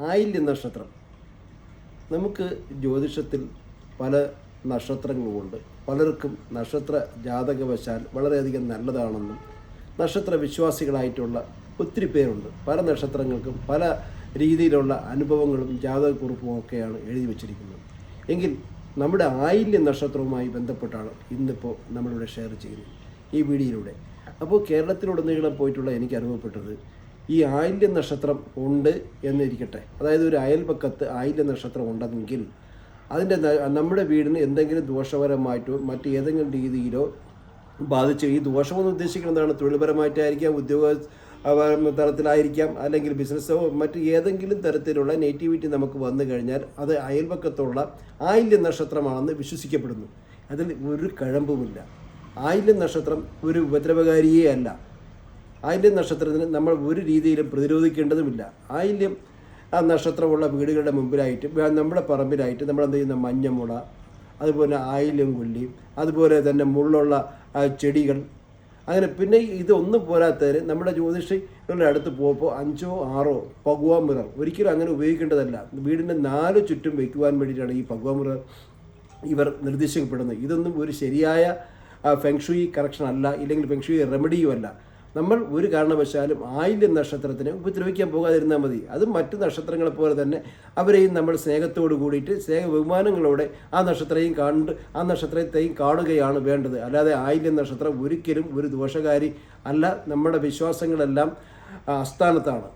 ആയില്യം നക്ഷത്രം. നമുക്ക് ജ്യോതിഷത്തിൽ പല നക്ഷത്രങ്ങളുമുണ്ട്. പലർക്കും നക്ഷത്ര ജാതകവശാൽ വളരെയധികം നല്ലതാണെന്നും നക്ഷത്ര വിശ്വാസികളായിട്ടുള്ള ഒത്തിരി പേരുണ്ട്. പല നക്ഷത്രങ്ങൾക്കും പല രീതിയിലുള്ള അനുഭവങ്ങളും ജാതകക്കുറിപ്പും ഒക്കെയാണ് എഴുതി വച്ചിരിക്കുന്നത്. എങ്കിൽ നമ്മുടെ ആയില്യം നക്ഷത്രവുമായി ബന്ധപ്പെട്ടാണ് ഇന്നിപ്പോൾ നമ്മളിവിടെ ഷെയർ ചെയ്യുന്നത് ഈ വീഡിയോയിലൂടെ. അപ്പോൾ കേരളത്തിലുടനീളം പോയിട്ടുള്ള എനിക്ക് അനുഭവപ്പെട്ടത് ഈ ആയില്യം നക്ഷത്രം ഉണ്ട് എന്നിരിക്കട്ടെ, അതായത് ഒരു അയൽപക്കത്ത് ആയില്യം നക്ഷത്രം ഉണ്ടെങ്കിൽ അതിൻ്റെ നമ്മുടെ വീടിന് എന്തെങ്കിലും ദോഷപരമായിട്ടോ മറ്റ് ഏതെങ്കിലും രീതിയിലോ ബാധിച്ച്, ഈ ദോഷമെന്ന് ഉദ്ദേശിക്കുന്നതാണ് തൊഴിൽപരമായിട്ടായിരിക്കാം, ഉദ്യോഗ തലത്തിലായിരിക്കാം, അല്ലെങ്കിൽ ബിസിനസ്സോ മറ്റ് ഏതെങ്കിലും തരത്തിലുള്ള നെഗറ്റിവിറ്റി നമുക്ക് വന്നു കഴിഞ്ഞാൽ അത് അയൽപക്കത്തുള്ള ആയില്യം നക്ഷത്രമാണെന്ന് വിശ്വസിക്കപ്പെടുന്നു. അതിൽ ഒരു കഴമ്പുമില്ല. ആയില്യം നക്ഷത്രം ഒരു ഉപദ്രവകാരിയേ അല്ല. ആയില്യം നക്ഷത്രത്തിന് നമ്മൾ ഒരു രീതിയിലും പ്രതിരോധിക്കേണ്ടതുമില്ല. ആയില്യം നക്ഷത്രമുള്ള വീടുകളുടെ മുമ്പിലായിട്ട് നമ്മുടെ പറമ്പിലായിട്ട് നമ്മൾ എന്ത് ചെയ്യുന്ന മഞ്ഞമുള, അതുപോലെ ആയില്യം കൊല്ലി, അതുപോലെ തന്നെ മുള്ളുള്ള ചെടികൾ, അങ്ങനെ പിന്നെ ഇതൊന്നും പോരാത്തതിന് നമ്മുടെ ജ്യോതിഷികളുടെ അടുത്ത് പോകുമ്പോൾ 5 or 6 ഭഗവാൻ മിറർ ഒരിക്കലും അങ്ങനെ ഉപയോഗിക്കേണ്ടതല്ല. വീടിൻ്റെ 4 ചുറ്റും വയ്ക്കുവാൻ വേണ്ടിയിട്ടാണ് ഈ ഭഗവാൻ മിറർ ഇവർ നിർദ്ദേശിക്കപ്പെടുന്നത്. ഇതൊന്നും ഒരു ശരിയായ ഫെങ്ഷുയി കറക്ഷൻ അല്ല, ഇല്ലെങ്കിൽ ഫെങ്ഷുയി റെമഡിയും അല്ല. നമ്മൾ ഒരു കാരണവശാലും ആയില്യം നക്ഷത്രത്തിനെ ഉപദ്രവിക്കാൻ പോകാതിരുന്നാൽ മതി. അതും മറ്റ് നക്ഷത്രങ്ങളെ പോലെ തന്നെ അവരെയും നമ്മൾ സ്നേഹത്തോട് കൂടിയിട്ട് സ്നേഹ ബഹുമാനങ്ങളോടെ ആ നക്ഷത്രത്തെയും കാണുകയാണ് വേണ്ടത്. അല്ലാതെ ആയില്യം നക്ഷത്രം ഒരിക്കലും ഒരു ദോഷകാരി അല്ല. നമ്മുടെ വിശ്വാസങ്ങളെല്ലാം അസ്ഥാനത്താണ്.